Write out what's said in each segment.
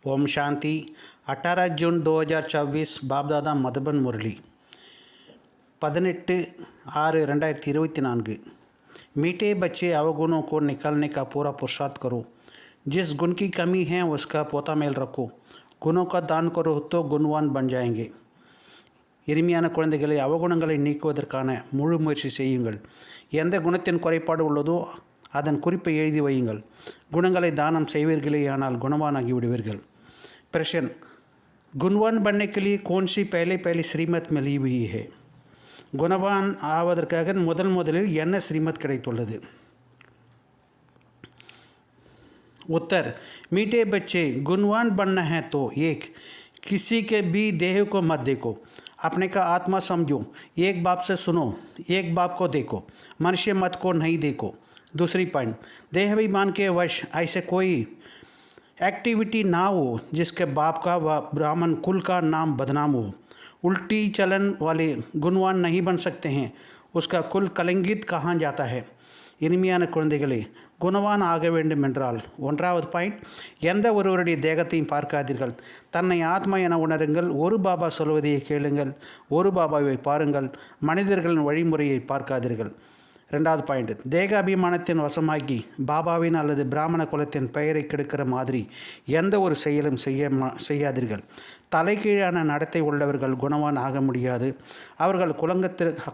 ओम शांति 18 जून 2024 बाप दादा मधुबन मुरली 18/6/2024। मीठे बच्चे अवगुणों को निकालने का पूरा पुरुषार्थ करो। जिस गुण की कमी है उसका पोता मेल रखो। गुणों का दान करो तो गुणवान बन जाएंगे। இனிமையான குழந்தைகளை அவகுணங்களை நீக்குவதற்கான முழு முயற்சி செய்யுங்கள். எந்த குணத்தின் குறைபாடு உள்ளதோ அதன் குறிப்பை எழுதி வையுங்கள். குணங்களை தானம் செய்வீர்களேயானால் குணவானாகி விடுவீர்கள். प्रश्न, गुणवान बनने के लिए कौन सी पहले श्रीमत मिली हुई है? गुणवान ஆவதற்காக முதலில் என்ன ஸ்ரீமத் கிடைத்துள்ளது? उत्तर, मीठे बच्चे गुणवान बनना है तो एक, किसी के भी देह को मत देखो, अपने का आत्मा समझो, एक बाप से सुनो, एक बाप को देखो, मनुष्य मत को नहीं देखो। दूसरी पॉइंट, देहाभिमान के वश ऐसे कोई एक्टिविटी ना हो जिसके बाप का व ब्राह्मण कुल का नाम बदनाम हो। उल्टी चलन वाले गुणवान नहीं बन सकते हैं, उसका कुल कलंकित कहाँ जाता है। இனிமையான குழந்தைகளே, குணவான் ஆக வேண்டும் என்றால் ஒன்றாவது பாயிண்ட், எந்த ஒருவருடைய தேகத்தையும் பார்க்காதீர்கள், தன்னை ஆத்மா என உணருங்கள், ஒரு பாபா சொல்வதையை கேளுங்கள், ஒரு பாபாவை பாருங்கள், மனிதர்களின் வழிமுறையை பார்க்காதீர்கள். ரெண்டாவது பாயிண்ட், தேக அபிமானத்தின் வசமாகி பாபாவின் அல்லது பிராமண குலத்தின் பெயரை கெடுக்கிற மாதிரி எந்த ஒரு செயலும் செய்யாதீர்கள். தலைகீழான நடத்தை உள்ளவர்கள் குணவான் ஆக முடியாது. அவர்கள்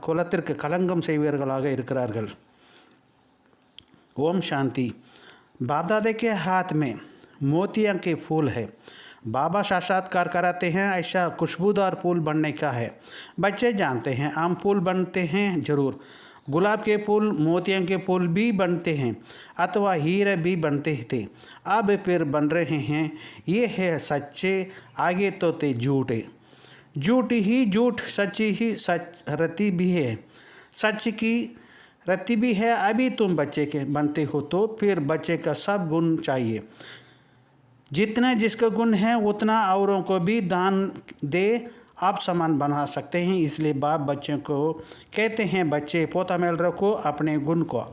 குலத்திற்கு கலங்கம் செய்வர்களாக இருக்கிறார்கள். ओम शांति। बाप दादा के हाथ में मोतियाँ के फूल है। बाबा साक्षात्कार कराते हैं ऐसा खुशबूदार फूल बनने का है। बच्चे जानते हैं आम फूल बनते हैं जरूर, गुलाब के फूल मोतियाँ के फूल भी बनते हैं अथवा हीरे भी बनते थे, अब फिर बन रहे हैं। ये है सच्चे, आगे तो थे झूठे, झूठ ही झूठ, सच्ची ही सच रति भी है, सच की रत्ती भी है। अभी तुम बच्चे के बनते हो तो फिर बच्चे का सब गुण चाहिए। जितना जिसका गुण है उतना औरों को भी दान दे, आप समान बना सकते हैं। इसलिए बाप बच्चों को कहते हैं, बच्चे पोता मेल रखो अपने गुण को।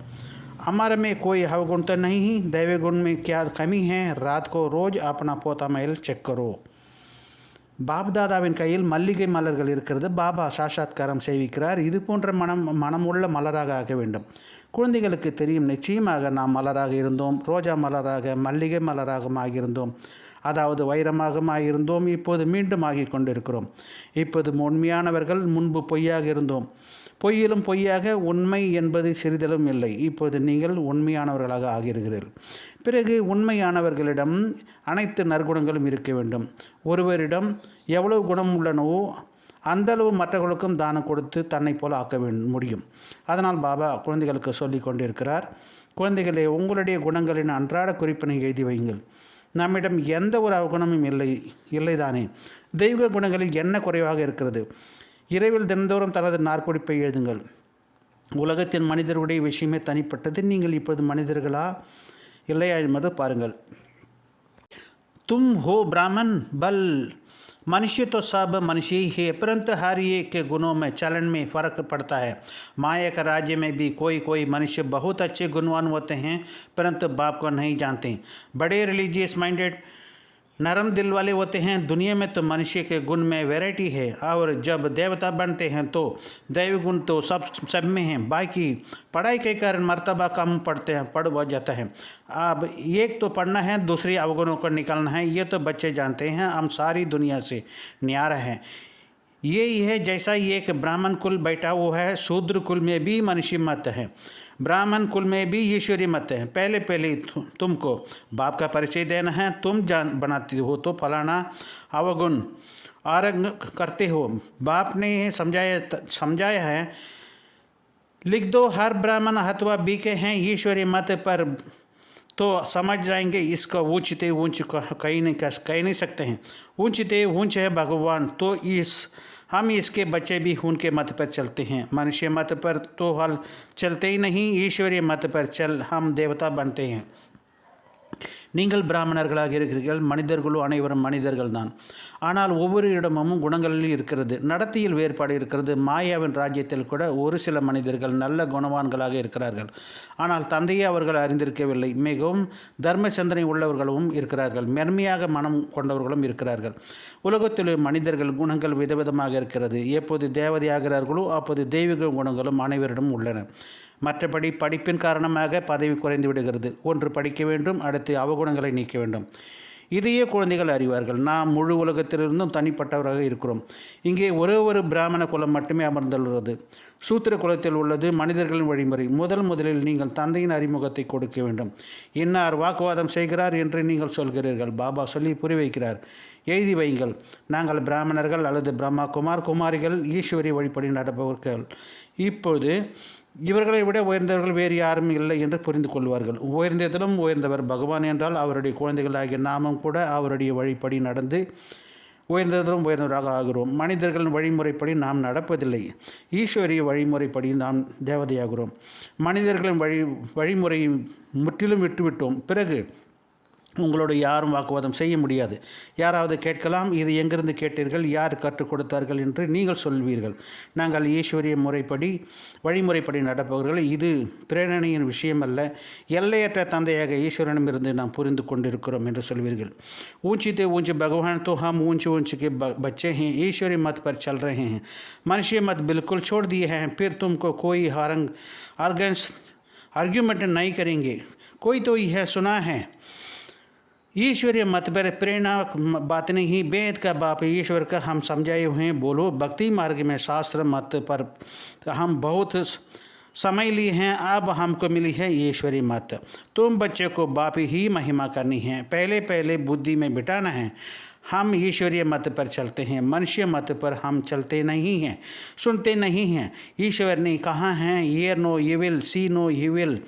हमारे में कोई अवगुण तो नहीं, दैवी गुण में क्या कमी है, रात को रोज़ अपना पोता मेल चेक करो. பாப்தாதாவின் கையில் மல்லிகை மலர்கள் இருக்கிறது. பாபா சாட்சாத்காரம் செய்விக்கிறார். இது போன்ற மனமுள்ள மலராக ஆக வேண்டும். குழந்தைகளுக்கு தெரியும், நிச்சயமாக நாம் மலராக இருந்தோம், ரோஜா மலராக, மல்லிகை மலராக ஆகியிருந்தோம், அதாவது வைரமாக ஆகியிருந்தோம், இப்போது மீண்டும் ஆகி கொண்டிருக்கிறோம். இப்போது உண்மையானவர்கள், முன்பு பொய்யாக இருந்தோம், பொய்யிலும் பொய்யாக உண்மை என்பது சிறிதலும் இல்லை. இப்போது நீங்கள் உண்மையானவர்களாக ஆகிறீர்கள். பிறகு உண்மையானவர்களிடம் அனைத்து நற்குணங்களும் இருக்க வேண்டும். ஒருவரிடம் எவ்வளவு குணம் உள்ளனவோ அந்தளவு மற்றவர்களுக்கும் தானம் கொடுத்து தன்னை போல ஆக்க முடியும். அதனால் பாபா குழந்தைகளுக்கு சொல்லி கொண்டிருக்கிறார், குழந்தைகளே, உங்களுடைய குணங்களின் அன்றாட குறிப்பினை எழுதி வையுங்கள். நம்மிடம் எந்த ஒரு அவகுணமும் இல்லைதானே? தெய்வ குணங்களில் என்ன குறைவாக இருக்கிறது? இரவில் தினந்தோறும் தனது நாற்குறிப்பை எழுதுங்கள். உலகத்தின் மனிதர்களுடைய விஷயமே தனிப்பட்டது. நீங்கள் இப்போது மனிதர்களா இல்லையா என்பது பாருங்கள். तुम हो ब्राह्मण, बल मनुष्य तो सब मनुष्य ही है, परंतु हर एक के गुणों में चलन में फ़र्क पड़ता है। माया का राज्य में भी कोई मनुष्य बहुत अच्छे गुणवान होते हैं, परंतु बाप को नहीं जानते। बड़े रिलीजियस माइंडेड नरम दिल वाले होते हैं। दुनिया में तो मनुष्य के गुण में वैरायटी है, और जब देवता बनते हैं तो दैव गुण तो सब में हैं। बाकी पढ़ाई के कारण मर्तबा कम पढ़ जाता है। अब एक तो पढ़ना है, दूसरी अवगुणों को निकालना है। ये तो बच्चे जानते हैं, हम सारी दुनिया से न्यारा हैं। ये है जैसा एक ब्राह्मण कुल बैठा हुआ है, शूद्र कुल में भी मनुष्य मत है, ब्राह्मण कुल में भी ईश्वरी मत है। पहले तुमको बाप का परिचय देना है। तुम बनाते हो तो फलाना अवगुण आरंभ करते हो। बाप ने समझाया है, लिख दो, हर ब्राह्मण अथवा बी के हैं ईश्वरी मत पर, तो समझ जाएंगे। इसका ऊंचते ऊंच कह नहीं सकते हैं। ऊंचते ऊंच है भगवान, तो हम इसके बच्चे भी उनके मत पर चलते हैं। मनुष्य मत पर तो हल चलते ही नहीं, ईश्वरीय मत पर चल हम देवता बनते हैं। நீங்கள் பிராமணர்களாக இருக்கிறீர்கள், மனிதர்களும் அனைவரும் மனிதர்கள் தான். ஆனால் ஒவ்வொரு இடமும் குணங்களில் இருக்கிறது, நடத்தையில் வேறுபாடு இருக்கிறது. மாயாவின் ராஜ்யத்தில் கூட ஒரு சில மனிதர்கள் நல்ல குணவான்களாக இருக்கிறார்கள், ஆனால் தந்தையை அவர்கள் அறிந்திருக்கவில்லை. மிகவும் தர்ம சிந்தனை உள்ளவர்களும் இருக்கிறார்கள், மென்மையாக மனம் கொண்டவர்களும் இருக்கிறார்கள். உலகத்தில் மனிதர்கள் குணங்கள் விதவிதமாக இருக்கிறது. எப்போது தேவதையாகிறார்களோ அப்போது தெய்வீக குணங்களும் அனைவரிடம் உள்ளன. மற்றபடி படிப்பின் காரணமாக பதவி குறைந்து விடுகிறது. ஒன்று படிக்க வேண்டும், அடுத்து அவகுணங்களை நீக்க வேண்டும். இதையே குழந்தைகள் அறிவார்கள். நாம் முழு உலகத்திலிருந்தும் தனிப்பட்டவராக இருக்கிறோம். இங்கே ஒரே ஒரு பிராமண குலம் மட்டுமே அமர்ந்துள்ளது. சூத்திர குலத்தில் உள்ளது மனிதர்களின் வழிமுறை. முதலில் நீங்கள் தந்தையின் அறிமுகத்தை கொடுக்க வேண்டும். இன்னார் வாக்குவாதம் செய்கிறார் என்று நீங்கள் சொல்கிறீர்கள். பாபா சொல்லி புரி வைக்கிறார். எழுதி வையுங்கள். நாங்கள் பிராமணர்கள் அல்லது பிரம்மா குமாரிகள், ஈஸ்வரி வழிபடி நடப்பவர்கள். இப்போது இவர்களை விட உயர்ந்தவர்கள் வேறு யாரும் இல்லை என்று புரிந்து கொள்வார்கள். உயர்ந்ததிலும் உயர்ந்தவர் பகவான் என்றால் அவருடைய குழந்தைகளாகிய நாமும் கூட அவருடைய வழிப்படி நடந்து உயர்ந்ததிலும் உயர்ந்தவராக ஆகிறோம். மனிதர்களின் வழிமுறைப்படி நாம் நடப்பதில்லை, ஈஸ்வரிய வழிமுறைப்படி நாம் தேவதையாகிறோம். மனிதர்களின் வழிமுறையை முற்றிலும் விட்டுவிட்டோம். பிறகு உங்களோடு யாரும் வாக்குவாதம் செய்ய முடியாது. யாராவது கேட்கலாம், இது எங்கிருந்து கேட்டீர்கள், யார் கற்றுக் கொடுத்தார்கள் என்று நீங்கள் சொல்வீர்கள். நாங்கள் ஈஸ்வரிய வழிமுறைப்படி நடப்பவர்கள். இது பிரேரணையின் விஷயம் அல்ல, எல்லையற்ற தந்தையாக ஈஸ்வரனிடமிருந்து நாம் புரிந்து கொண்டிருக்கிறோம் என்று சொல்வீர்கள். ऊंची ते ऊंचे भगवान तो हम ऊंचे के बच्चे हैं, ईश्वरी मत पर चल रहे हैं, मनुष्य मत बिल्कुल छोड़ दिए हैं, फिर तुमको कोई आर्ग्यूमेंट नहीं करेंगे. कोई तो यह सुना है, ईश्वरीय मत पर प्रेरणा बात नहीं, वेद का बाप ईश्वर का हम समझाए हुए हैं. बोलो, भक्ति मार्ग में शास्त्र मत पर हम बहुत समय लिए हैं, अब हमको मिली है ईश्वरी मत. तुम बच्चे को बाप ही महिमा करनी है, पहले बुद्धि में बिठाना है. हम ईश्वरीय मत पर चलते हैं, मनुष्य मत पर हम चलते नहीं हैं, सुनते नहीं हैं. ईश्वर ने कहा है, hear no evil, see no evil,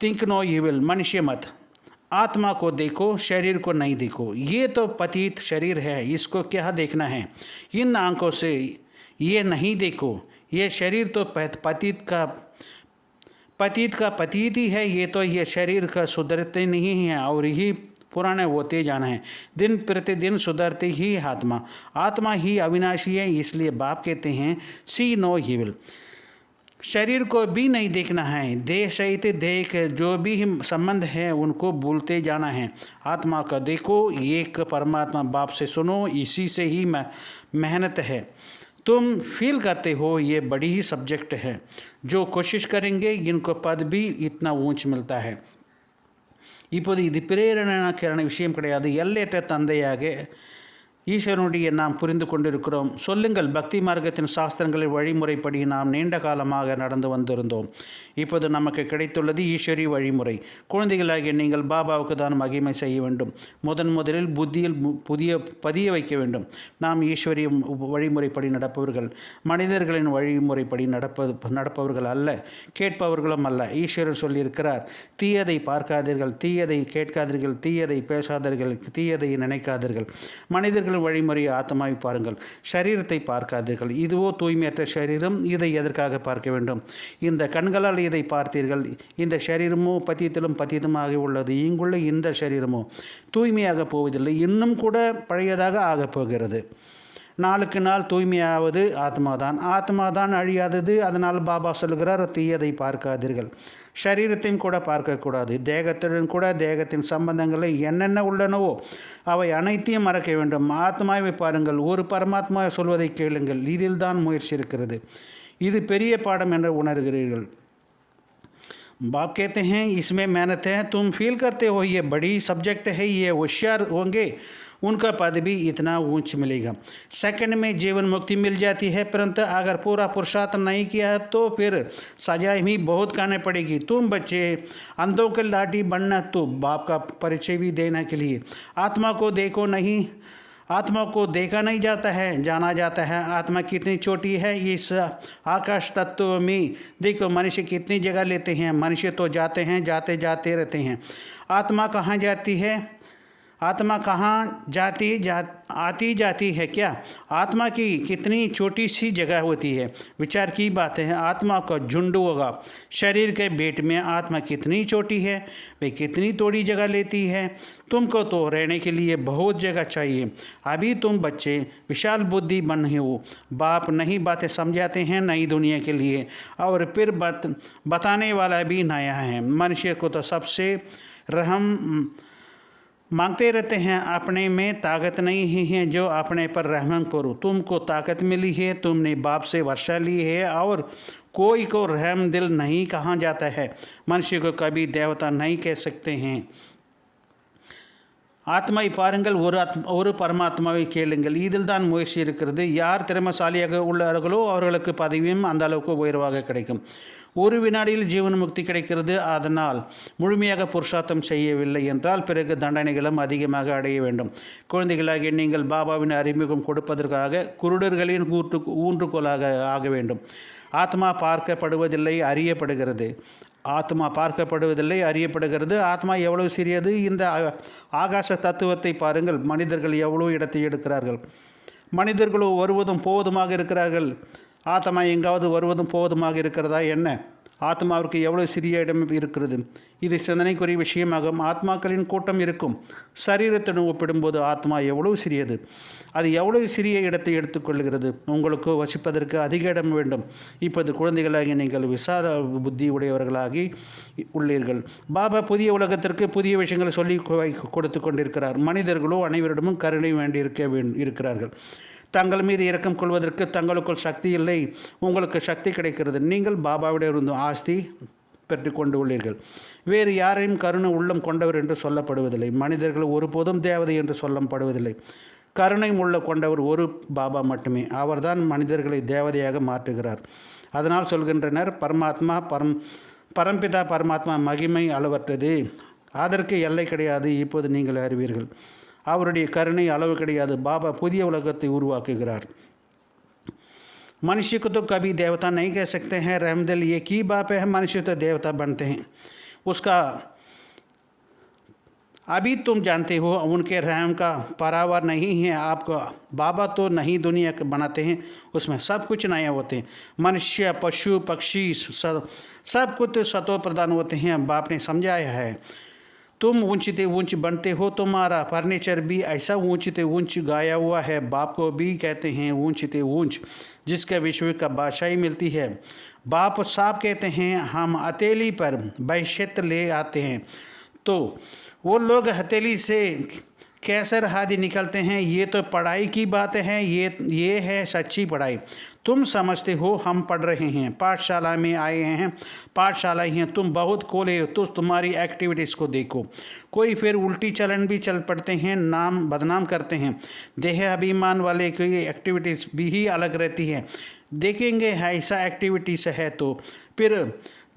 think no evil. मनुष्य मत, आत्मा को देखो, शरीर को नहीं देखो. ये तो पतित शरीर है, इसको क्या देखना है. इन आंखों से ये नहीं देखो. ये शरीर तो पतित का पतित ही है. ये तो ये शरीर का सुधरते नहीं है और यही पुराने होते जाना है. दिन प्रतिदिन सुधरते ही आत्मा ही अविनाशी है. इसलिए बाप कहते हैं, सी नो इविल. शरीर को भी नहीं देखना है, देह सहित देख जो भी संबंध है उनको भूलते जाना है. आत्मा का देखो, एक परमात्मा बाप से सुनो, इसी से ही मेहनत है. तुम फील करते हो ये बड़ी ही सब्जेक्ट है. जो कोशिश करेंगे इनको पद भी इतना ऊंच मिलता है. இப்போது இது பிரேரணாக்கான விஷயம் கிடையாது. எல்லையற்ற தந்தையாக ஈஸ்வரனுடைய நாம் புரிந்து கொண்டிருக்கிறோம். சொல்லுங்கள், பக்தி மார்க்கத்தின் சாஸ்திரங்களின் வழிமுறைப்படி நாம் நீண்ட காலமாக நடந்து வந்திருந்தோம். இப்போது நமக்கு கிடைத்துள்ளது ஈஸ்வரி வழிமுறை. குழந்தைகளாகிய நீங்கள் பாபாவுக்கு தான் மகிமை செய்ய வேண்டும். முதலில் புத்தியில் பதிய வைக்க வேண்டும். நாம் ஈஸ்வரிய வழிமுறைப்படி நடப்பவர்கள், மனிதர்களின் வழிமுறைப்படி நடப்பவர்கள் அல்ல, கேட்பவர்களும் அல்ல. ஈஸ்வரர் சொல்லியிருக்கிறார், தீயதை பார்க்காதீர்கள், தீயதை கேட்காதீர்கள், தீயதை பேசாதீர்கள், தீயதை நினைக்காதீர்கள். மனிதர்கள் வழிமுறை ஆத்மாவை பாருங்கள், சரீரத்தை பார்க்காதீர்கள். இதுவோ தூய்மையற்ற சரீரம், இதை எதற்காக பார்க்க வேண்டும். இந்த கண்களால் இதை பார்த்தீர்கள். இந்த சரீரமோ பத்தியமாக உள்ளது. இங்குள்ள இந்த சரீரமோ தூய்மையாக போவதில்லை, இன்னும் கூட பழையதாக ஆகப் போகிறது. நாளுக்கு நாள் தூய்மையாவது ஆத்மாதான் அழியாதது. அதனால் பாபா சொல்கிறார், தீயதை பார்க்காதீர்கள். சரீரத்தையும் கூட பார்க்கக்கூடாது. தேகத்துடன் கூட தேகத்தின் சம்பந்தங்களை என்னென்ன உள்ளனவோ அவை அனைத்தையும் மறக்க வேண்டும். ஆத்மாவை பாருங்கள், ஒரு பரமாத்மா சொல்வதை கேளுங்கள். இதில் தான் முயற்சி இருக்கிறது. இது பெரிய பாடம் என்று உணர்கிறீர்கள். बाप कहते हैं, इसमें मेहनत है. तुम फील करते हो ये बड़ी सब्जेक्ट है, ये होशियार होंगे, उनका पद भी इतना ऊंच मिलेगा. सेकंड में जीवन मुक्ति मिल जाती है, परंतु अगर पूरा पुरुषार्थ नहीं किया तो फिर सजा भी बहुत खाने पड़ेगी. तुम बच्चे अंधों के लाठी बनना, तो बाप का परिचय भी देने के लिए. आत्मा को देखो नहीं, आत्मा को देखा नहीं जाता है, जाना जाता है. आत्मा कितनी छोटी है इस आकाश तत्व में. देखो मनुष्य कितनी जगह लेते हैं. मनुष्य तो जाते हैं, जाते रहते हैं. आत्मा कहाँ जाती है? आत्मा कहाँ आती जाती है क्या? आत्मा की कितनी छोटी सी जगह होती है। विचार की बात है, आत्मा का झुंड होगा। शरीर के पेट में आत्मा कितनी छोटी है, वे कितनी थोड़ी जगह लेती है। तुमको तो रहने के लिए बहुत जगह चाहिए। अभी तुम बच्चे विशाल बुद्धि बने हो। बाप नई बातें समझाते हैं नई दुनिया के लिए, और फिर बताने वाला भी नया है। मनुष्य को तो सबसे रहम मांगते रहते हैं, अपने में ताकत नहीं ही है जो अपने पर रहम करो। तुमको ताकत मिली है, तुमने बाप से वर्षा ली है, और कोई को रहम दिल नहीं कहा जाता है। मनुष्य को कभी देवता नहीं कह सकते हैं। ஆத்மை பாருங்கள், ஒரு பரமாத்மாவை கேளுங்கள், இதில் தான் முயற்சி இருக்கிறது. யார் திறமசாலியாக உள்ளார்களோ அவர்களுக்கு பதவியும் அந்த அளவுக்கு உயர்வாக கிடைக்கும். ஒரு வினாடியில் ஜீவன் முக்தி கிடைக்கிறது. அதனால் முழுமையாக புருஷார்த்தம் செய்யவில்லை என்றால் பிறகு தண்டனைகளும் அதிகமாக அடைய வேண்டும். குழந்தைகளாகிய நீங்கள் பாபாவின் அறிமுகம் கொடுப்பதற்காக குருடர்களின் ஊன்றுகோலாக ஆக வேண்டும். ஆத்மா பார்க்கப்படுவதில்லை, அறியப்படுகிறது. ஆத்மா பார்க்கப்படுவதில்லை, அறியப்படுகிறது. ஆத்மா எவ்வளவு சிறியது! இந்த ஆகாச தத்துவத்தை பாருங்கள். மனிதர்கள் எவ்வளோ இடத்தை எடுக்கிறார்கள். மனிதர்களோ வருவதும் போவதுமாக இருக்கிறார்கள். ஆத்மா எங்காவது வருவதும் போவதுமாக இருக்கிறதா என்ன? ஆத்மாவிற்கு எவ்வளோ சிறிய இடம் இருக்கிறது. இது சிந்தனைக்குரிய விஷயமாகும். ஆத்மாக்களின் கூட்டம் இருக்கும். சரீரத்துடன் ஒப்பிடும்போது ஆத்மா எவ்வளவு சிறியது. அது எவ்வளவு சிறிய இடத்தை எடுத்துக்கொள்கிறது. உங்களுக்கு வசிப்பதற்கு அதிக இடம் வேண்டும். இப்போது குழந்தைகளாகி நீங்கள் விசார புத்தி உடையவர்களாகி உள்ளீர்கள். பாபா புதிய உலகத்திற்கு புதிய விஷயங்களை சொல்லி கொடுத்து கொண்டிருக்கிறார். மனிதர்களோ அனைவரிடமும் கருணை இருக்கிறார்கள். தங்கள் மீது இரக்கம் கொள்வதற்கு தங்களுக்குள் சக்தி இல்லை. உங்களுக்கு சக்தி கிடைக்கிறது. நீங்கள் பாபாவிடம் ஆஸ்தி பெற்றுக்கொண்டு உள்ளீர்கள். வேறு யாரையும் கருணை உள்ளம் கொண்டவர் என்று சொல்லப்படுவதில்லை. மனிதர்கள் ஒருபோதும் தேவதை என்று சொல்லப்படுவதில்லை. கருணை உள்ள கொண்டவர் ஒரு பாபா மட்டுமே. அவர்தான் மனிதர்களை தேவதையாக மாற்றுகிறார். அதனால் சொல்கின்றனர், பரமாத்மா பரம்பிதா பரமாத்மா மகிமை அளவற்றது. அதற்கு எல்லை கிடையாது. இப்போது நீங்கள் அறிவீர்கள். அவருடைய கருணை அளவு கிடையாது. பாபா புதிய உலகத்தை உருவாக்குகிறார். मनुष्य को तो कभी देवता नहीं कह सकते हैं। रहमदिल एक ही बाप है, मनुष्य तो देवता बनते हैं। उसका अभी तुम जानते हो, उनके रहम का पारावार नहीं है आपको। बाबा तो नई दुनिया बनाते हैं, उसमें सब कुछ नया होते हैं। मनुष्य, पशु, पक्षी सब कुछ सतो प्रदान होते हैं। बाप ने समझाया है, तुम ऊंचते ऊंच बनते हो। तुम्हारा फर्नीचर भी ऐसा ऊंचते ऊंच गाया हुआ है। बाप को भी कहते हैं ऊंचते ऊंच, जिसका विश्व का बादशाही मिलती है। बाप साफ कहते हैं, हम हथेली पर बहिष्यत ले आते हैं, तो वो लोग हथेली से कैसर हादी निकलते हैं। ये तो पढ़ाई की बात है। ये है सच्ची पढ़ाई। तुम समझते हो हम पढ़ रहे हैं, पाठशाला में आए हैं। पाठशाला ही हैं, तुम बहुत कोले हो, तो तुम्हारी एक्टिविटीज़ को देखो। कोई फिर उल्टी चलन भी चल पड़ते हैं, नाम बदनाम करते हैं। देह अभिमान वाले की एक्टिविटीज़ भी ही अलग रहती है। देखेंगे ऐसा एक्टिविटीज़ है तो फिर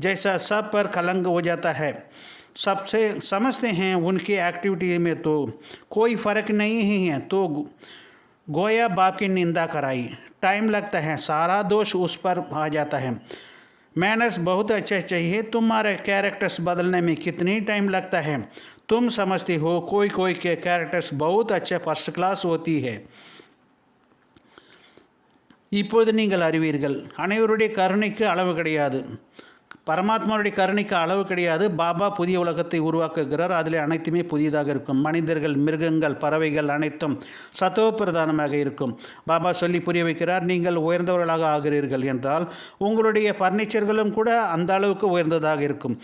जैसा सब पर कलंक हो जाता है। सबसे समझते हैं उनकी एक्टिविटी में तो कोई फ़र्क नहीं है, तो गोया बाप की निंदा कराई। टाइम लगता है, सारा दोष उस पर आ जाता है। मैनर्स बहुत अच्छे चाहिए, तुम्हारे कैरेक्टर्स बदलने में कितनी टाइम लगता है। तुम समझते हो कोई के कैरेक्टर्स बहुत अच्छे फर्स्ट क्लास होती है। இப்போது நீங்கள் அறிவீர்கள், அனைவருடைய கருணைக்கு அளவு கிடையாது. பரமாத்மாவுடைய கருணைக்கு அளவு கிடையாது. பாபா புதிய உலகத்தை உருவாக்குகிறார். அதில் அனைத்துமே புதியதாக இருக்கும். மனிதர்கள், மிருகங்கள், பறவைகள் அனைத்தும் சத்தோ பிரதானமாக இருக்கும். பாபா சொல்லி புரிய வைக்கிறார், நீங்கள் உயர்ந்தவர்களாக ஆகிறீர்கள் என்றால் உங்களுடைய ஃபர்னிச்சர்களும் கூட அந்த அளவுக்கு உயர்ந்ததாக இருக்கும்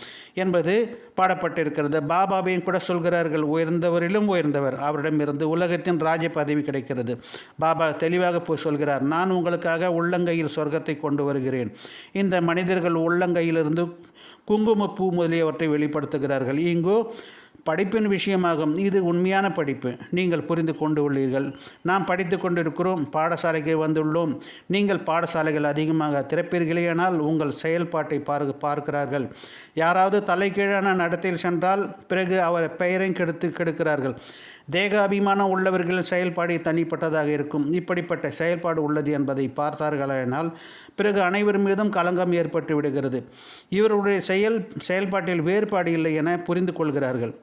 என்பது பாடப்பட்டிருக்கிறது. பாபாவையும் கூட சொல்கிறார்கள், உயர்ந்தவரிலும் உயர்ந்தவர். அவரிடமிருந்து உலகத்தின் ராஜ பதவி கிடைக்கிறது. பாபா தெளிவாக சொல்கிறார், நான் உங்களுக்காக உள்ளங்கையில் சொர்க்கத்தை கொண்டு வருகிறேன். இந்த மனிதர்கள் உள்ளங்கையிலிருந்து குங்குமப்பூ முதலியவற்றை வெளிப்படுத்துகிறார்கள். இங்கோ படிப்பின் விஷயமாகும். இது உண்மையான படிப்பு. நீங்கள் புரிந்து கொண்டு உள்ளீர்கள். நாம் படித்து கொண்டிருக்கிறோம், பாடசாலைக்கு வந்துள்ளோம். நீங்கள் பாடசாலைகள் அதிகமாக திறப்பீர்களேயானால் உங்கள் செயல்பாட்டை பார்க்கிறார்கள். யாராவது தலைகீழான நடத்தையில் சென்றால் பிறகு அவர் பெயரை கெடுக்கிறார்கள். தேக அபிமானம் உள்ளவர்களின் செயல்பாடு தனிப்பட்டதாக இருக்கும். இப்படிப்பட்ட செயல்பாடு உள்ளது என்பதை பார்த்தார்களானால் பிறகு அனைவர் மீதும் களங்கம் ஏற்பட்டு விடுகிறது. இவருடைய செயல்பாட்டில் வேறுபாடு இல்லை என புரிந்து கொள்கிறார்கள்.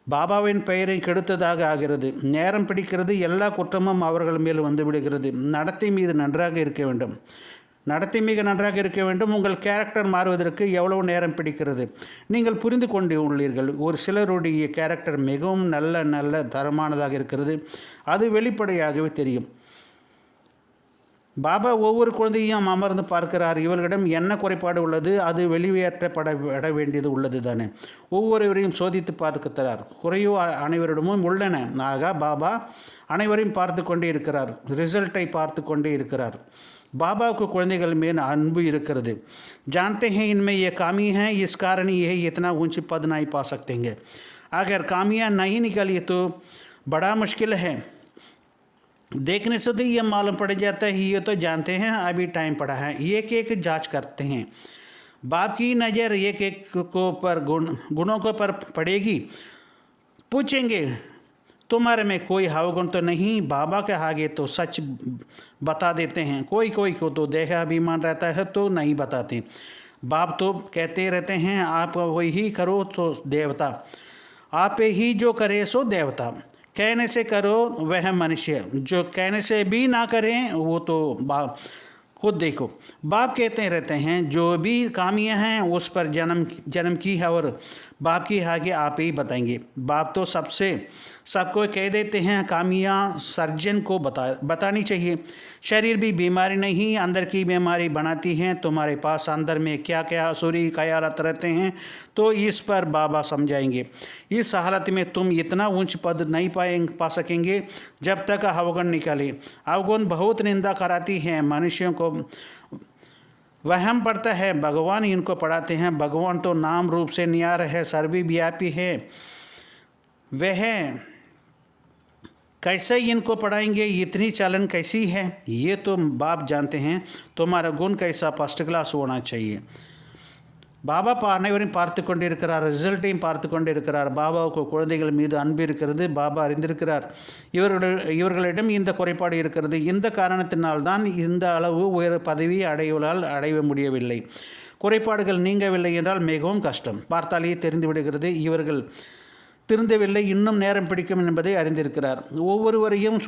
பாபாவின் பெயரை கெடுத்ததாக ஆகிறது. நேரம் பிடிக்கிறது, எல்லா குற்றமும் அவர்கள் மேல் வந்து விடுகிறது. நடத்தை மீது நன்றாக இருக்க வேண்டும். நடத்தை மிக நன்றாக இருக்க வேண்டும். உங்கள் கேரக்டர் மாறுவதற்கு எவ்வளவு நேரம் பிடிக்கிறது? நீங்கள் புரிந்து கொண்டு உள்ளீர்கள். ஒரு சிலருடைய கேரக்டர் மிகவும் நல்ல தரமானதாக இருக்கிறது. அது வெளிப்படையாகவே தெரியும். பாபா ஒவ்வொரு குழந்தையும் அமர்ந்து பார்க்கிறார். இவர்களிடம் என்ன குறைபாடு உள்ளது, அது வெளியேற்றப்பட வேண்டியது உள்ளது தானே. ஒவ்வொருவரையும் சோதித்து பார்க்கிறார். குறையோ அனைவரிடமும் உள்ளன. ஆக பாபா அனைவரையும் பார்த்து கொண்டே இருக்கிறார். ரிசல்ட்டை பார்த்து கொண்டே இருக்கிறார். बाबा को कुழந்தைகள் में अன்பு இருக்கிறது. जानते हैं इनमें ये कामी है, इस कारण ये इतना ऊंची पद नहीं पा सकते हैं. अगर कामियाँ नहीं निकली तो बड़ा मुश्किल है. देखने से तो ये मालूम पड़ जाता है, ये तो जानते हैं अभी टाइम पड़ा है. एक एक जांच करते हैं. बाप की नज़र एक एक को पर गुणों को पर पड़ेगी. पूछेंगे तुम्हारे में कोई अवगुण तो नहीं. बाबा के आगे तो सच बता देते हैं. कोई को तो देह अभिमान रहता है तो नहीं बताते. बाप तो कहते रहते हैं आप वही करो तो देवता, आप ही जो करे सो देवता. कहने से करो वह मनुष्य, जो कहने से भी ना करें वो तो बाप. खुद देखो, बाप कहते रहते हैं जो भी कामियाँ हैं उस पर जन्म की है और बाप की आगे आप ही बताएंगे. बाप तो सबको कह देते हैं कामियाँ सर्जन को बतानी चाहिए. शरीर भी बीमारी नहीं, अंदर की बीमारी बनाती हैं. तुम्हारे पास अंदर में क्या क्या असुरी ख्यालात रहते हैं तो इस पर बाबा समझाएंगे. इस हालत में तुम इतना ऊंच पद नहीं पा सकेंगे जब तक अवगुण निकले. अवगुण बहुत निंदा कराती हैं, मनुष्यों को वहम पड़ता है. भगवान इनको पढ़ाते हैं. भगवान तो नाम रूप से न्यार है, सर्वव्यापी है. वह कैसे इनको पढ़ाएंगे, इतनी चालन कैसी है, ये तो बाप जानते हैं. तुम्हारा गुण कैसा फर्स्ट क्लास होना चाहिए. பாபா அனைவரையும் பார்த்து கொண்டு இருக்கிறார். ரிசல்ட்டையும் பார்த்து கொண்டு இருக்கிறார். பாபாவுக்கு குழந்தைகள் மீது அன்பு இருக்கிறது. பாபா அறிந்திருக்கிறார் இவர்களிடம் இந்த குறைபாடு இருக்கிறது. இந்த காரணத்தினால்தான் இந்த அளவு உயர் பதவி அடைய முடியவில்லை. குறைபாடுகள் நீங்கவில்லை என்றால் மிகவும் கஷ்டம். பார்த்தாலேயே தெரிந்து விடுகிறது இவர்கள் திருந்தவில்லை, இன்னும் நேரம் பிடிக்கும் என்பதை அறிந்திருக்கிறார். ஒவ்வொருவரையும்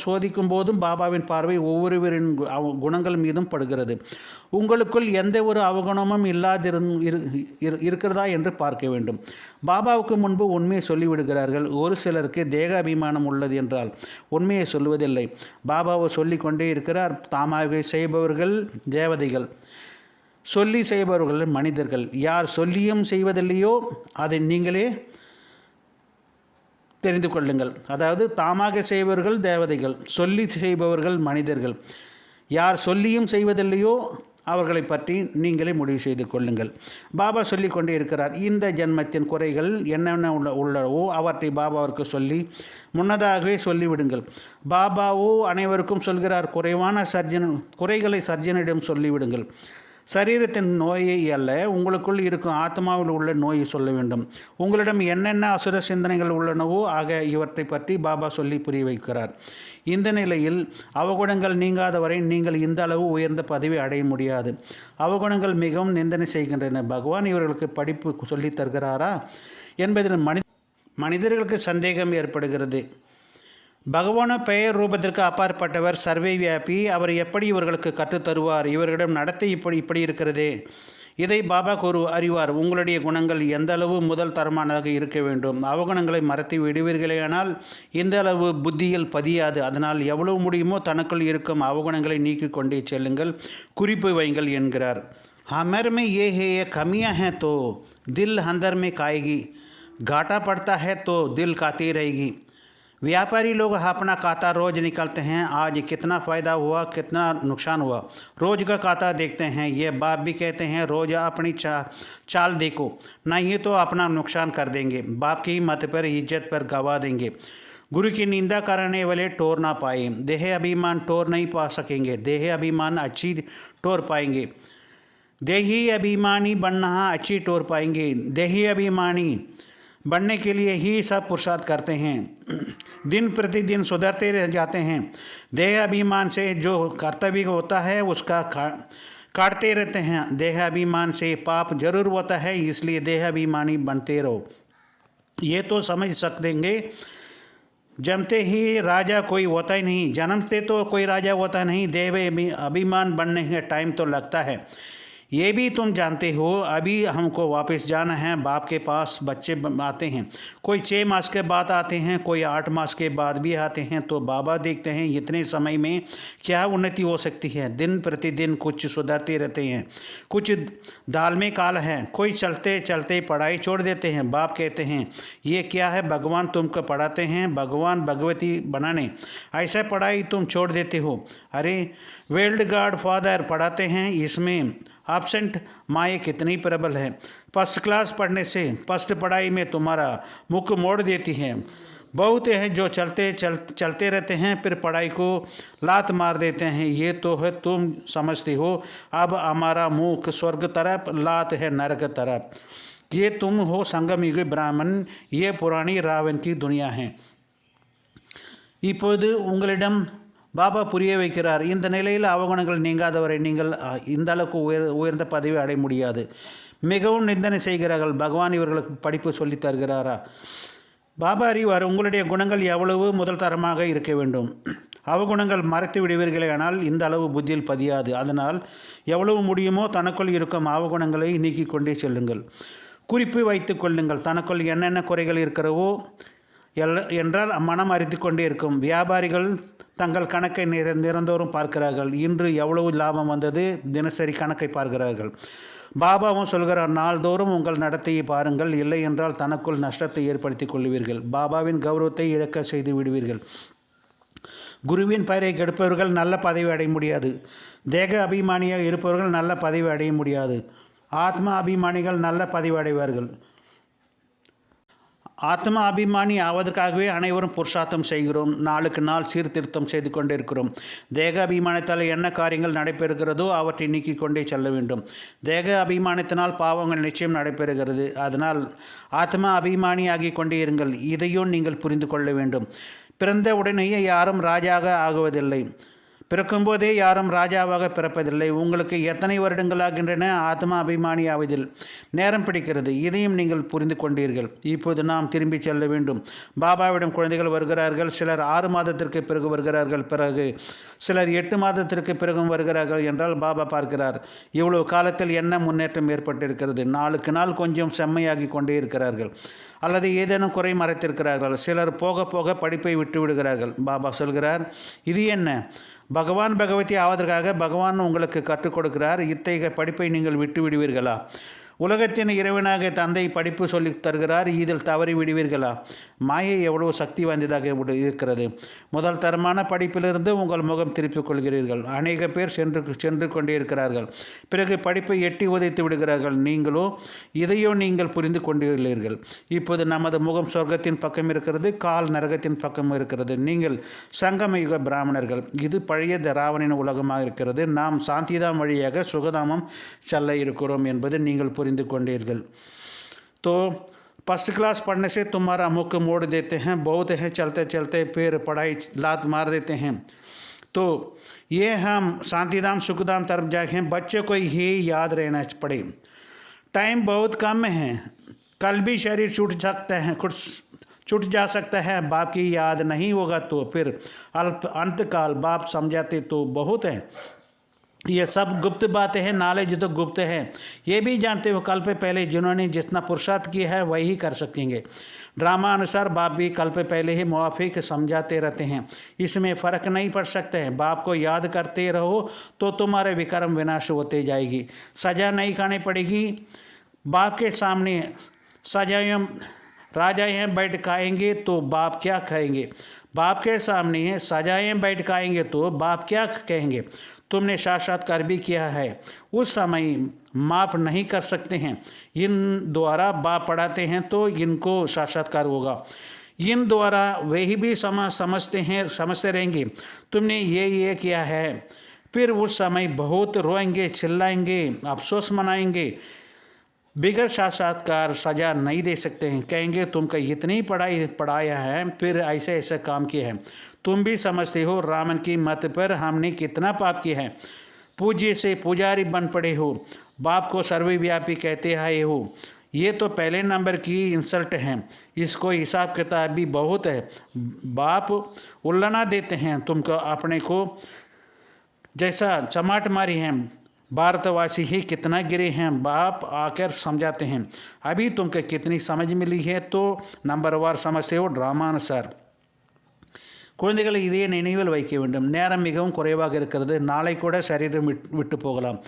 சோதிக்கும் போதும் பாபாவின் பார்வை ஒவ்வொருவரின் குணங்கள் மீதும் படுகிறது. உங்களுக்குள் எந்த ஒரு அவகுணமும் இருக்கிறதா என்று பார்க்க வேண்டும். பாபாவுக்கு முன்பு உண்மையை சொல்லிவிடுகிறார்கள். ஒரு சிலருக்கு தேக அபிமானம் உள்ளது என்றால் உண்மையை சொல்லுவதில்லை. பாபாவை சொல்லிக்கொண்டே இருக்கிறார். தாமாக செய்பவர்கள் தேவதைகள், சொல்லி செய்பவர்கள் மனிதர்கள். யார் சொல்லியும் செய்வதில்லையோ அதை நீங்களே தெரிந்து கொள்ளுங்கள். அதாவது தாமாக செய்பவர்கள் தேவதைகள், சொல்லி செய்பவர்கள் மனிதர்கள். யார் சொல்லியும் செய்வதில்லையோ அவர்களை பற்றி நீங்களே முடிவு செய்து கொள்ளுங்கள். பாபா சொல்லி கொண்டே இருக்கிறார். இந்த ஜென்மத்தின் குறைகள் என்னென்ன உள்ளவோ அவற்றை பாபாவிற்கு சொல்லி முன்னதாகவே சொல்லிவிடுங்கள். பாபாவோ அனைவருக்கும் சொல்கிறார். குறைகளை சர்ஜனிடம் சொல்லிவிடுங்கள். சரீரத்தின் நோயை அல்ல, உங்களுக்குள் இருக்கும் ஆத்மாவில் உள்ள நோயை சொல்ல வேண்டும். உங்களிடம் என்னென்ன அசுர சிந்தனைகள் உள்ளனவோ ஆக இவற்றை பற்றி பாபா சொல்லி புரிய வைக்கிறார். இந்த நிலையில் அவகுணங்கள் நீங்காதவரை நீங்கள் இந்த அளவு உயர்ந்த பதவி அடைய முடியாது. அவகுணங்கள் மிகவும் நிந்தனை செய்கின்றன. பகவான் இவர்களுக்கு படிப்பு சொல்லித் தருகிறாரா என்பதில் மனிதர்களுக்கு சந்தேகம் ஏற்படுகிறது. பகவான பெயர் ரூபத்திற்கு அப்பாற்பட்டவர், சர்வவியாபி. அவர் எப்படி இவர்களுக்கு கற்றுத்தருவார்? இவர்களிடம் நடத்தை இப்படி இருக்கிறதே, இதை பாபா அறிவார். உங்களுடைய குணங்கள் எந்த அளவு முதல் தரமானதாக இருக்க வேண்டும். அவகுணங்களை மறைத்து விடுவீர்களேயானால் இந்த அளவு புத்தியில் பதியாது. அதனால் எவ்வளவு முடியுமோ தனக்குள் இருக்கும் அவகுணங்களை நீக்கி கொண்டே செல்லுங்கள், குறிப்பு வைங்கள் என்கிறார். हमारे में ये है, ये कमियाँ हैं तो दिल अंदर में खाएगी. घाटा पड़ता है तो दिल खाती रहेगी. व्यापारी लोग अपना खाता रोज़ निकालते हैं. आज कितना फ़ायदा हुआ, कितना नुकसान हुआ, रोज़ का खाता देखते हैं. ये बाप भी कहते हैं रोज़ अपनी चाल देखो, नहीं तो अपना नुकसान कर देंगे. बाप की मत पर इज्जत पर गवा देंगे. गुरु की निंदा करने वाले टोर ना पाए. देह अभिमान टोर नहीं पा सकेंगे. देह अभिमान अच्छी टोर पाएंगे. देही अभिमानी बनना अच्छी टोर पाएंगे. देही अभिमानी बनने के लिए ही सब पुरुषार्थ करते हैं. दिन प्रतिदिन सुधरते रह जाते हैं. देह अभिमान से जो कर्तव्य होता है उसका काटते रहते हैं. देह अभिमान से पाप जरूर होता है, इसलिए देह अभिमानी बनते रहो. ये तो समझ सकेंगे, जन्मते ही राजा कोई होता ही नहीं, जन्मते तो कोई राजा होता नहीं, देव अभिमान बनने का टाइम तो लगता है। ये भी तुम जानते हो, अभी हमको वापस जाना है, बाप के पास बच्चे आते हैं, कोई 6 मास के बाद आते हैं, कोई 8 मास के बाद भी आते हैं। तो बाबा देखते हैं इतने समय में क्या उन्नति हो सकती है। दिन प्रतिदिन कुछ सुधरते रहते हैं, कुछ दाल में काल है, कोई चलते चलते पढ़ाई छोड़ देते हैं। बाप कहते हैं ये क्या है, भगवान तुमको पढ़ाते हैं, भगवान भगवती बनाने, ऐसा पढ़ाई तुम छोड़ देते हो। अरे वर्ल्ड गॉड फादर पढ़ाते हैं, इसमें एब्सेंट माए कितनी प्रबल है। फर्स्ट क्लास पढ़ने से फर्स्ट पढ़ाई में तुम्हारा मुख मोड़ देती है। बहुत हैं जो चलते रहते हैं, फिर पढ़ाई को लात मार देते हैं। ये तो है तुम समझते हो, अब हमारा मुख स्वर्ग तरफ, लात है नरक तरफ। ये तुम हो संगमयुग ब्राह्मण, ये पुरानी रावण की दुनिया है। இப்போது உங்களிடம் பாபா புரிய வைக்கிறார், இந்த நிலையில் அவகுணங்கள் நீங்காதவரை நீங்கள் இந்த அளவுக்கு உயர்ந்த பதவி அடைய முடியாது. மிகவும் நிந்தனை செய்கிறார்கள். பகவான் இவர்களுக்கு படிப்பு சொல்லித் தருகிறாரா? பாபா அறிவார், உங்களுடைய குணங்கள் எவ்வளவு முதல் தரமாக இருக்க வேண்டும். அவகுணங்கள் மறைத்து விடுவீர்களே, ஆனால் இந்த அளவு புத்தியில் பதியாது. அதனால் எவ்வளவு முடியுமோ தனக்குள் இருக்கும் அவகுணங்களை நீக்கிக் கொண்டே செல்லுங்கள். குறிப்பு வைத்து கொள்ளுங்கள், தனக்குள் என்னென்ன குறைகள் இருக்கிறவோ என்றால் மனம் அறிந்து கொண்டே இருக்கும். வியாபாரிகள் தங்கள் கணக்கை நிரந்தோறும் பார்க்கிறார்கள். இன்று எவ்வளவு லாபம் வந்தது, தினசரி கணக்கை பார்க்கிறார்கள். பாபாவும் சொல்கிறார், நாள்தோறும் உங்கள் நடத்தையை பாருங்கள், இல்லை என்றால் தனக்குள் நஷ்டத்தை ஏற்படுத்தி கொள்வீர்கள். பாபாவின் கௌரவத்தை இழக்க செய்து விடுவீர்கள். குருவின் பெயரை கெடுப்பவர்கள் நல்ல பதவி அடைய முடியாது. தேக அபிமானியாக இருப்பவர்கள் நல்ல பதவி அடைய முடியாது. ஆத்மா அபிமானிகள் நல்ல பதவி அடைவார்கள். ஆத்மா அபிமானி ஆவதற்காகவே அனைவரும் புருஷார்த்தம் செய்கிறோம். நாளுக்கு நாள் சீர்திருத்தம் செய்து கொண்டிருக்கிறோம். தேக அபிமானத்தால் என்ன காரியங்கள் நடைபெறுகிறதோ அவற்றை நீக்கிக் கொண்டே செல்ல வேண்டும். தேக அபிமானத்தினால் பாவங்கள் நிச்சயம் நடைபெறுகிறது. அதனால் ஆத்மா அபிமானி ஆகி கொண்டே இருங்கள். இதையும் நீங்கள் புரிந்து கொள்ள வேண்டும். பிறந்த உடனேயே யாரும் ராஜாக ஆகுவதில்லை. பிறக்கும்போதே யாரும் ராஜாவாக பிறப்பதில்லை. உங்களுக்கு எத்தனை வருடங்களாகின்றன ஆத்மா அபிமானி ஆவதில்? நேரம் பிடிக்கிறது. இதையும் நீங்கள் புரிந்து கொண்டீர்கள். இப்போது நாம் திரும்பி செல்ல வேண்டும். பாபாவிடம் குழந்தைகள் வருகிறார்கள். சிலர் 6 மாதத்திற்கு பிறகு வருகிறார்கள், பிறகு சிலர் 8 மாதத்திற்கு பிறகும் வருகிறார்கள் என்றால் பாபா பார்க்கிறார், இவ்வளவு காலத்தில் என்ன முன்னேற்றம் ஏற்பட்டிருக்கிறது. நாளுக்கு நாள் கொஞ்சம் செம்மையாகி கொண்டே இருக்கிறார்கள், அல்லது ஏதேனும் குறை மறைத்திருக்கிறார்கள். சிலர் போக போக படிப்பை விட்டு விடுகிறார்கள். பாபா சொல்கிறார், இது என்ன? பகவான் பகவதி ஆவதற்காக பகவான் உங்களுக்கு கற்றுக் கொடுக்கிறார். இத்தகைய படிப்பை நீங்கள் விட்டு விடுவீர்களா? உலகத்தின் இறைவனாக தந்தை படிப்பு சொல்லி தருகிறார், இதில் தவறி விடுவீர்களா? மாயை எவ்வளவு சக்தி வாய்ந்ததாக இருக்கிறது. முதல் தரமான படிப்பிலிருந்து உங்கள் முகம் திருப்பிக் கொள்கிறீர்கள். அநேக பேர் சென்று கொண்டே இருக்கிறார்கள், பிறகு படிப்பை எட்டி உதைத்து விடுகிறார்கள். நீங்களோ இதையோ நீங்கள் புரிந்து கொண்டுள்ளீர்கள். இப்போது நமது முகம் சொர்க்கத்தின் பக்கம் இருக்கிறது, கால் நரகத்தின் பக்கம் இருக்கிறது. நீங்கள் சங்கமயுக பிராமணர்கள். இது பழைய ராவணின் உலகமாக இருக்கிறது. நாம் சாந்திதாம் வழியாக சுகதாமம் செல்ல இருக்கிறோம் என்பது நீங்கள் புரிந்து கொண்டீர்கள். तो फर्स्ट क्लास पढ़ने से तुम्हारा मुख मोड़ देते हैं, बहुत है चलते चलते फिर पढ़ाई लात मार देते हैं। तो ये हम शांतिधाम सुखधाम तरफ जाए हैं, बच्चे को ही याद रहना पड़े। टाइम बहुत कम है, कल भी शरीर छूट सकता है, कुछ छूट जा सकता है। बाप की याद नहीं होगा तो फिर अंतकाल बाप समझाते तो बहुत है। ये सब गुप्त बातें हैं, नॉलेज तो गुप्त है। ये भी जानते हो कल पे पहले जिन्होंने जितना पुरुषार्थ किया है वही कर सकेंगे। ड्रामा अनुसार बाप भी कल पे पहले ही मुआफिक समझाते रहते हैं, इसमें फ़र्क नहीं पड़ सकते हैं। बाप को याद करते रहो तो तुम्हारे विक्रम विनाश होते जाएगी, सज़ा नहीं खानी पड़ेगी। बाप के सामने सजाएं राजाएं बैठ खाएंगे तो बाप क्या खाएंगे? बाप के सामने सजाएं बैठ खाएंगे तो बाप क्या कहेंगे? तुमने साक्षात्कार भी किया है, उस समय माफ़ नहीं कर सकते हैं। इन द्वारा बाप पढ़ाते हैं तो इनको साक्षात्कार होगा। इन द्वारा वही भी समझते रहेंगे तुमने ये किया है। फिर उस समय बहुत रोएंगे, चिल्लाएंगे, अफसोस मनाएंगे। बिगर साक्षात्कार सजा नहीं दे सकते हैं। कहेंगे तुमको इतनी पढ़ाया है, फिर ऐसे ऐसे काम किए हैं। तुम भी समझते हो रावण की मत पर हमने कितना पाप किया है। पूज्य से पुजारी बन पड़े हो, बाप को सर्वव्यापी कहते आए हो। ये तो पहले नंबर की इंसल्ट है, इसको हिसाब किताब भी बहुत है। बाप उल्लना देते हैं तुमको, अपने को जैसा चमाट मारी हैं। भारतवासी ही कितना गिरे हैं, बाप आकर समझाते हैं। अभी तुमको कितनी समझ मिली है तो नंबरवार समझते हो ड्रामानुसार। குழந்தைகளை இதையே நினைவில் வைக்க வேண்டும். நேரம் மிகவும் குறைவாக இருக்கிறது. நாளை கூட சரீரம் விட்டு போகலாம்.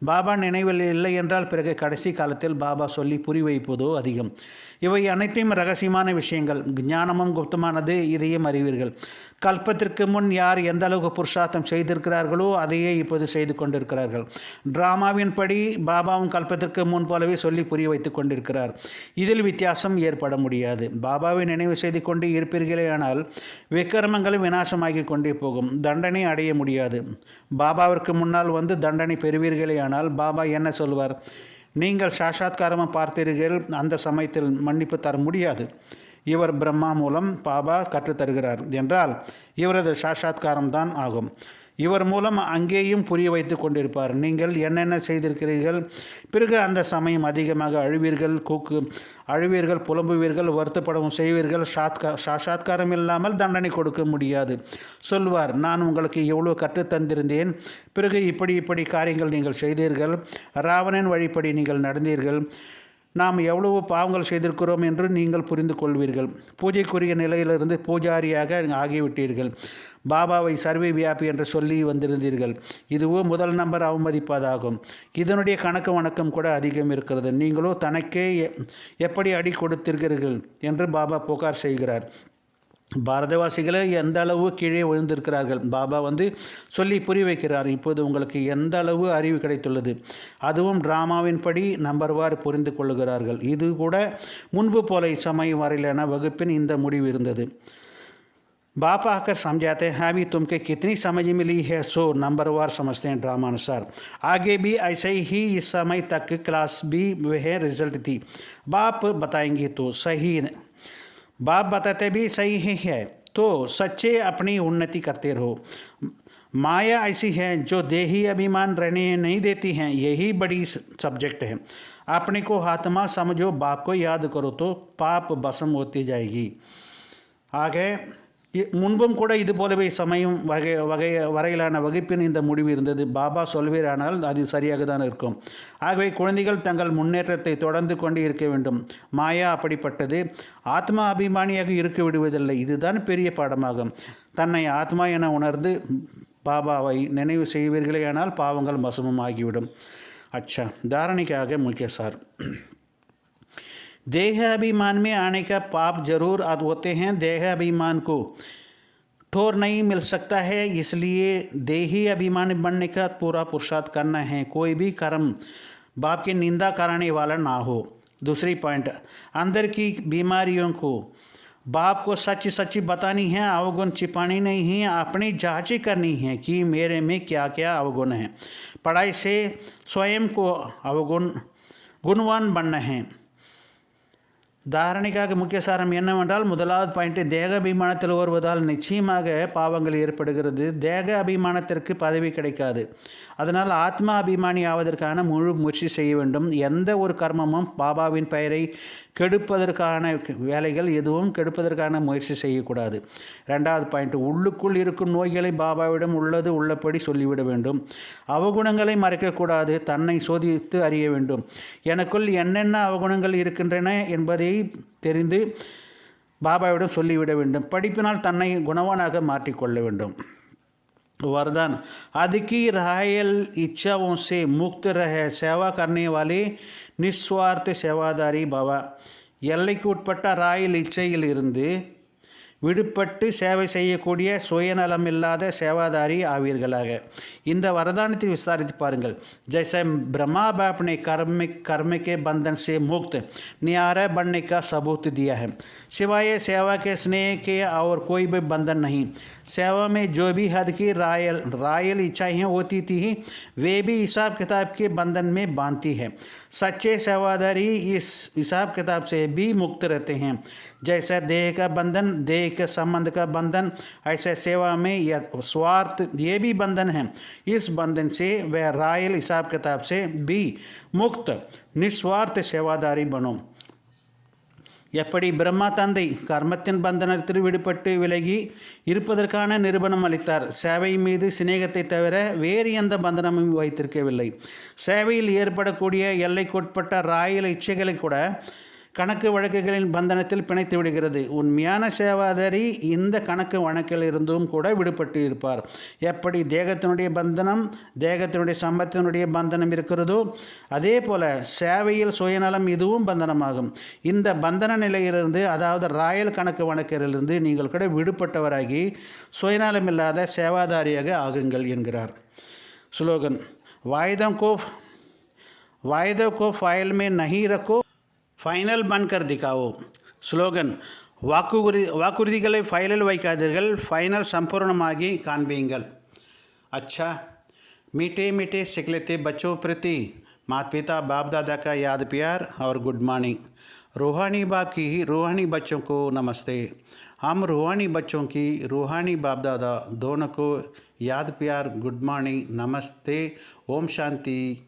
பாபா நினைவில் இல்லை என்றால் பிறகு கடைசி காலத்தில் பாபா சொல்லி புரி வைப்பதோ அதிகம். இவை அனைத்தையும் ரகசியமான விஷயங்கள். ஞானமும் குப்தமானது, இதையும் அறிவீர்கள். கல்பத்திற்கு முன் யார் எந்த அளவுக்கு புருஷார்த்தம் செய்திருக்கிறார்களோ அதையே இப்போது செய்து கொண்டிருக்கிறார்கள். டிராமாவின் படி பாபாவும் கல்பத்திற்கு முன் போலவே சொல்லி புரிய வைத்து கொண்டிருக்கிறார். இதில் வித்தியாசம் ஏற்பட முடியாது. பாபாவை நினைவு செய்து கொண்டு இருப்பீர்களேயானால் விக்கிரமங்களும் விநாசமாகி கொண்டே போகும். தண்டனை அடைய முடியாது. பாபாவிற்கு முன்னால் வந்து தண்டனை பெறுவீர்களேயானால் பாபா என்ன சொல்வார்? நீங்கள் சாட்சாத்காரமாக பார்த்தீர்கள், அந்த சமயத்தில் மன்னிப்பு தர முடியாது. இவர் பிரம்மா மூலம் பாபா கற்றுத்தருகிறார் என்றால் இவரது சாட்சாத்காரம்தான் ஆகும். இவர் மூலம் அங்கேயும் புரிய வைத்து கொண்டிருப்பார். நீங்கள் என்னென்ன செய்திருக்கிறீர்கள். பிறகு அந்த சமயம் அதிகமாக அழுவீர்கள், புலம்புவீர்கள், வருத்தப்படவும் செய்வீர்கள். சாட்சாத்காரம் இல்லாமல் தண்டனை கொடுக்க முடியாது. சொல்வார், நான் உங்களுக்கு எவ்வளோ கற்றுத்தந்திருந்தேன். பிறகு இப்படி காரியங்கள் நீங்கள் செய்தீர்கள். ராவணன் வழிப்படி நீங்கள் நடந்தீர்கள். நாம் எவ்வளவு பாவங்கள் செய்திருக்கிறோம் என்று நீங்கள் புரிந்து கொள்வீர்கள். பூஜைக்குரிய நிலையிலிருந்து பூஜாரியாக ஆகிவிட்டீர்கள். பாபாவை சர்வே வியாபி என்று சொல்லி வந்திருந்தீர்கள். இதுவோ முதல் நம்பர் அவமதிப்பதாகும். இதனுடைய கணக்கு வணக்கம் கூட அதிகம் இருக்கிறது. நீங்களோ தனக்கே எப்படி அடி கொடுத்திருக்கிறீர்கள் என்று பாபா புகார் செய்கிறார். பாரதவாசிகளை எந்த அளவு கீழே விழுந்திருக்கிறார்கள். பாபா சொல்லி புரிய வைக்கிறார். இப்போது உங்களுக்கு எந்த அளவு அறிவு கிடைத்துள்ளது. அதுவும் டிராமாவின் படி நம்பர்வார் புரிந்து கொள்ளுகிறார்கள். இது கூட முன்பு போல இச்சமயம் வரையிலான வகுப்பின் இந்த முடிவு இருந்தது. बापा आकर समझाते हैं, अभी तुमको कितनी समझ मिली है सो नंबरवार समझते हैं ड्रामानुसार. आगे भी ऐसे ही इस समय तक क्लास भी वह रिजल्ट थी. बाप बताएंगे तो सही, बाप बताते भी सही ही है तो सच्चे अपनी उन्नति करते रहो. माया ऐसी है जो देही अभिमान रहने नहीं देती हैं. यही बड़ी सब्जेक्ट है. अपने को आत्मा समझो, बाप को याद करो तो पाप भस्म होती जाएगी. आगे முன்பும் கூட இது போலவே சமயம் வரையிலான வகுப்பின் இந்த முடிவு இருந்தது. பாபா சொல்வீரானால் அது சரியாக தான் இருக்கும். ஆகவே குழந்தைகள் தங்கள் முன்னேற்றத்தை தொடர்ந்து கொண்டு இருக்க வேண்டும். மாயா அப்படிப்பட்டது. ஆத்மா அபிமானியாக இருக்க விடுவதில்லை. இதுதான் பெரிய பாடமாகும். தன்னை ஆத்மா என உணர்ந்து பாபாவை நினைவு செய்வீர்களேயானால் பாவங்கள் பசுமம் ஆகிவிடும். अच्छा, धारणिकागे मुख्य सार. देह अभिमान में आने का पाप जरूर होते हैं. देह अभिमान को ठोर नहीं मिल सकता है, इसलिए देही अभिमान बनने का पूरा पुरुषार्थ करना है. कोई भी कर्म बाप की निंदा कराने वाला ना हो. दूसरी पॉइंट, अंदर की बीमारियों को बाप को सच बतानी है, अवगुण छिपानी नहीं है. अपनी जांच करनी है कि मेरे में क्या क्या अवगुण है. पढ़ाई से स्वयं को गुणवान बनना है. தாரணிக்காக முக்கிய சாரம் என்னவென்றால், முதலாவது பாயிண்ட், தேக அபிமானத்தில் வருவதால் நிச்சயமாக பாவங்கள் ஏற்படுகிறது. தேக அபிமானத்திற்கு பதவி கிடைக்காது. அதனால் ஆத்மா அபிமானி ஆவதற்கான முழு முயற்சி செய்ய வேண்டும். எந்த ஒரு கர்மமும் பாபாவின் பெயரை கெடுப்பதற்கான வேலைகள் எதுவும் கெடுப்பதற்கான முயற்சி செய்யக்கூடாது. ரெண்டாவது பாயிண்ட், உள்ளுக்குள் இருக்கும் நோய்களை பாபாவிடம் உள்ளபடி சொல்லிவிட வேண்டும். அவகுணங்களை மறைக்கக்கூடாது. தன்னை சோதித்து அறிய வேண்டும். எனக்குள் என்னென்ன அவகுணங்கள் இருக்கின்றன என்பதை தெரிந்து பாபாவிடம் சொல்லிவிட வேண்டும். படிப்பினால் தன்னை குணவானாக மாற்றிக்கொள்ள வேண்டும். वरदान, आदि की रायल इच्छाओं से मुक्त रहे. सेवा करने वाले निस्वार्थ सेवादारी भव. எல்லைக்கு உட்பட்ட ராயல் இச்சையில் இருந்து விடுபட்டு சேவை செய்யக்கூடிய சுயநலமில்லாத சேவாதாரி ஆவீர்களாக. இந்த வரதானத்தை விசாரித்து பாருங்கள். जैसे ब्रह्मा बाप ने कर्म के बंधन से मुक्त न्यारा बनने का सबूत दिया है. सिवाय सेवा के स्नेह के और कोई भी बंधन नहीं. सेवा में जो भी हद की रायल इच्छाएँ होती थी वे भी हिसाब किताब के बंधन में बांधती है. सच्चे सेवादारी इस हिसाब किताब से भी मुक्त रहते हैं. जैसा देह का बंधन देह एक संबंध का बंधन, ऐसे सेवा में यह स्वार्थ ये भी बंधन है। इस बंधन से वह रायल हिसाब किताब से भी मुक्त निस्वार्थ सेवादारी बनो। எப்படி பிரம்மா தந்தை கர்மத்தின் பந்தனத்தில் விடுபட்டு விலகி இருப்பதற்கான நிரூபணம் அளித்தார். சேவை மீது சிநேகத்தை தவிர வேறு எந்த பந்தனமும் வைத்திருக்கவில்லை. சேவையில் ஏற்படக்கூடிய எல்லைக்குட்பட்ட ராயல் இச்சைகளை கூட கணக்கு வழக்குகளின் பந்தனத்தில் பிணைத்து விடுகிறது. உண்மையான சேவாதாரி இந்த கணக்கு வழக்கில் இருந்தும் கூட விடுபட்டு இருப்பார். எப்படி தேகத்தினுடைய பந்தனம் தேகத்தினுடைய சம்பத்தினுடைய பந்தனம் இருக்கிறதோ அதே போல சேவையில் சுயநலம் இதுவும் பந்தனமாகும். இந்த பந்தன நிலையிலிருந்து, அதாவது ராயல் கணக்கு வழக்கிலிருந்து நீங்கள் கூட விடுபட்டவராகி சுயநலமில்லாத சேவாதாரியாக ஆகுங்கள் என்கிறார். ஸ்லோகன் वायदों को फाइल में नहीं रखो, ஃபைனல் பன்கர் திகாவோ. ஸ்லோகன் வாக்குறுதிகளை ஃபைலில் வைக்காதீர்கள், ஃபைனல் சம்பூர்ணமாகி காண்பீங்கள். अच्छा मीठे मीठे सिखलेते बच्चों प्रति माता पिता बाप दादा का याद प्यार और गुड मॉर्निंग. रूहानी बाप की रूहानी बच्चों को नमस्ते. हम रूहानी बच्चों की रूहानी बाप दादा दोनों को याद प्यार, गुड मॉर्निंग, नमस्ते. ओम शांति.